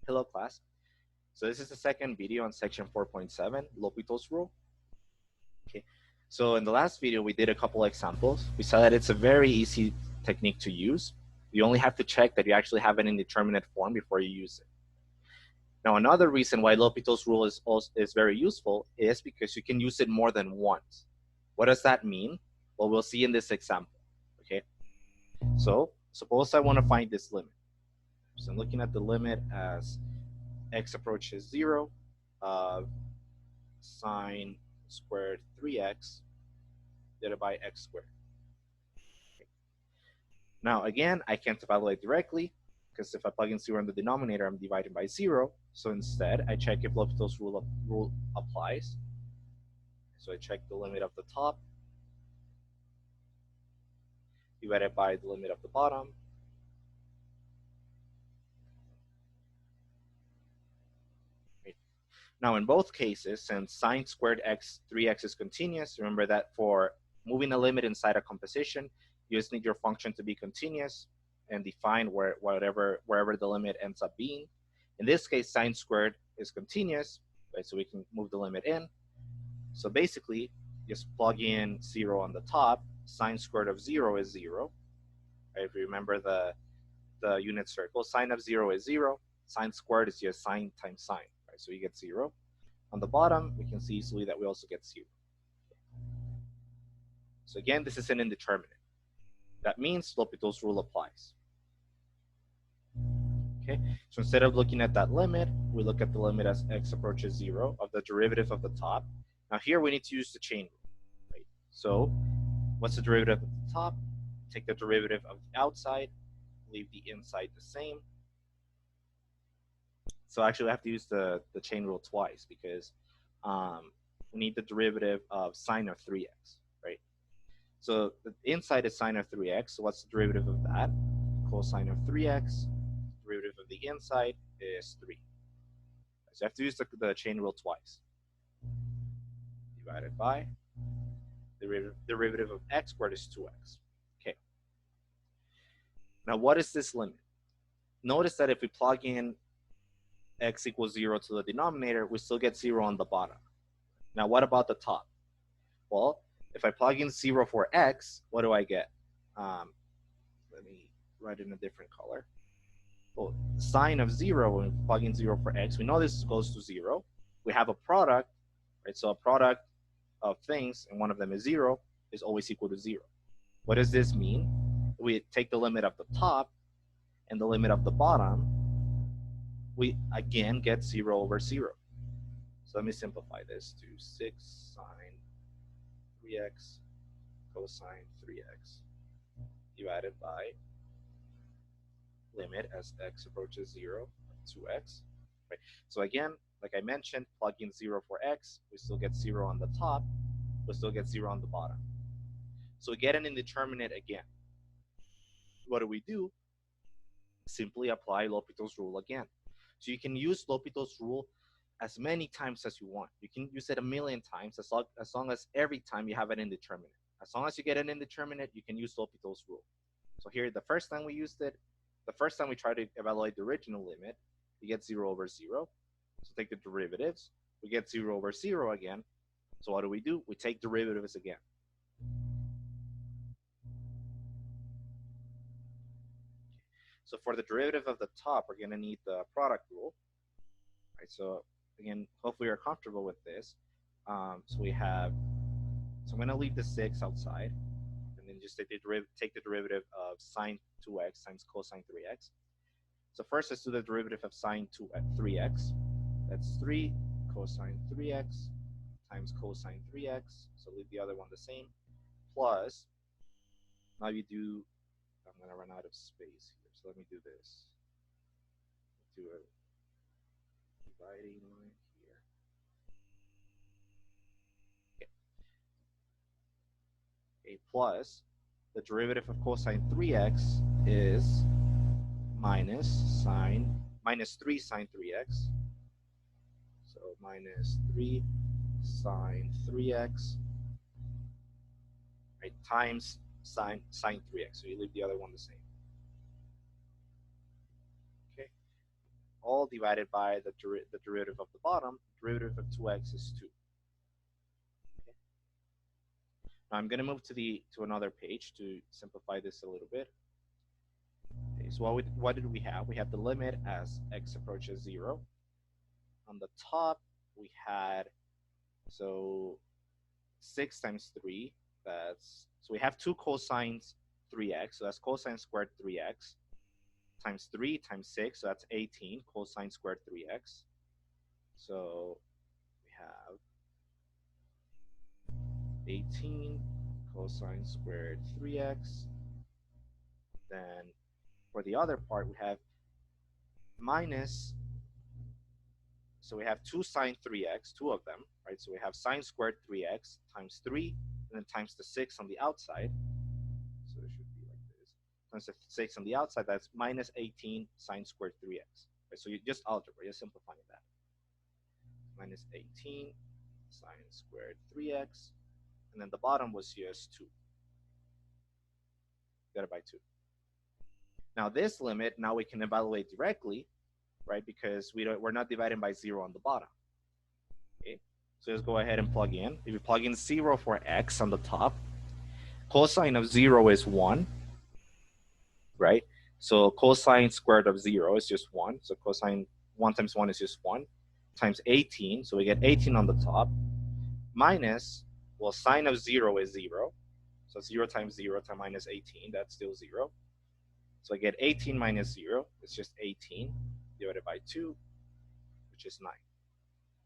Hello class. So this is the second video on section 4.7, L'Hopital's rule. Okay. So in the last video, we did a couple examples. We saw that it's a very easy technique to use. You only have to check that you actually have an indeterminate form before you use it. Now, another reason why L'Hopital's rule is very useful is because you can use it more than once. What does that mean? Well, we'll see in this example. Okay. So suppose I want to find this limit. So I'm looking at the limit as x approaches 0 of sine squared 3x divided by x squared. Okay. Now, again, I can't evaluate directly because if I plug in 0 in the denominator, I'm dividing by 0. So instead, I check if L'Hopital's rule applies. So I check the limit of the top divided by the limit of the bottom. Now, in both cases, since sine squared x 3x is continuous, remember that for moving a limit inside a composition, you just need your function to be continuous and define wherever the limit ends up being. In this case, sine squared is continuous, right? So we can move the limit in. So basically, just plug in 0 on the top. Sine squared of 0 is 0. Right? If you remember the unit circle, sine of 0 is 0. Sine squared is just sine times sine. So you get 0. On the bottom, we can see easily that we also get 0. So again, this is an indeterminate. That means L'Hopital's rule applies. Okay, so instead of looking at that limit, we look at the limit as x approaches 0 of the derivative of the top. Now here we need to use the chain rule. Right? So what's the derivative of the top? Take the derivative of the outside, leave the inside the same. So actually we have to use the chain rule twice because we need the derivative of sine of 3x, right? So the inside is sine of 3x. So what's the derivative of that? Cosine of 3x. Derivative of the inside is 3. So you have to use the chain rule twice. Divided by the derivative of x squared is 2x. Okay. Now what is this limit? Notice that if we plug in x equals 0 to the denominator, we still get 0 on the bottom. Now, what about the top? Well, if I plug in 0 for x, what do I get? Let me write in a different color. Well, sine of 0, when we plug in 0 for x, we know this goes to 0. We have a product, right? So a product of things, and one of them is 0, is always equal to 0. What does this mean? We take the limit of the top and the limit of the bottom, we again get 0 over 0. So let me simplify this to 6 sine 3x cosine 3x divided by limit as x approaches 0 of 2x. Right. So again, like I mentioned, plug in 0 for x, we still get 0 on the top, we still get 0 on the bottom. So we get an indeterminate again. What do? Simply apply L'Hopital's rule again. So you can use L'Hopital's rule as many times as you want. You can use it 1,000,000 times as long as every time you have an indeterminate. As long as you get an indeterminate, you can use L'Hopital's rule. So here, the first time we used it, the first time we tried to evaluate the original limit, we get 0 over 0. So take the derivatives. We get 0 over 0 again. So what do? We take derivatives again. So for the derivative of the top, we're going to need the product rule. Right, so again, hopefully you're comfortable with this. So I'm going to leave the 6 outside, and then just take the derivative of sine 2x times cosine 3x. So first, let's do the derivative of sine 3x. That's 3 cosine 3x times cosine 3x. So leave the other one the same. Plus, now you do, I'm going to run out of space here. So let me do this. Do a dividing line here. Okay, plus the derivative of cosine 3x is minus 3 sine 3x. So minus 3 sine 3x, right, times sine 3x. So you leave the other one the same. Okay. All middle divided by the derivative of the bottom. Derivative of 2x is 2. Okay. Now I'm going to move to another page to simplify this a little bit. Okay, so what did we have? We have the limit as x approaches 0. On the top, we had, so 6 times 3, so we have 2 cosines 3x, so that's cosine squared 3x, times 3 times 6, so that's 18 cosine squared 3x. So we have 18 cosine squared 3x. Then for the other part, we have minus, so we have 2 sine 3x, 2 of them, right? So we have sine squared 3x times 3, and then times the 6 on the outside. So it should be like this. Times the 6 on the outside, that's minus 18 sine squared 3x. Right? So you just algebra, you're simplifying that. Minus 18 sine squared 3x, and then the bottom was just 2. Divided by 2. Now this limit, now we can evaluate directly, right? Because we're not dividing by 0 on the bottom. Okay, so let's go ahead and plug in. If you plug in 0 for x on the top, cosine of 0 is 1, right? So cosine squared of 0 is just 1. So cosine 1 times 1 is just 1, times 18. So we get 18 on the top, minus, well, sine of 0 is 0. So 0 times 0 times minus 18, that's still 0. So I get 18 minus 0, it's just 18, divided by 2, which is 9.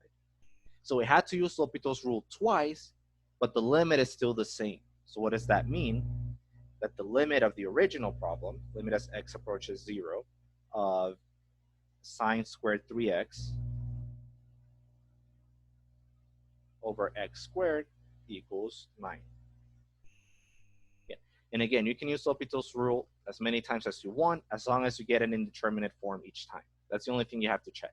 Right? So we had to use L'Hopital's rule twice, but the limit is still the same. So what does that mean? That the limit of the original problem, limit as x approaches 0, of sine squared 3x over x squared equals 9. And again, you can use L'Hopital's rule as many times as you want, as long as you get an indeterminate form each time. That's the only thing you have to check.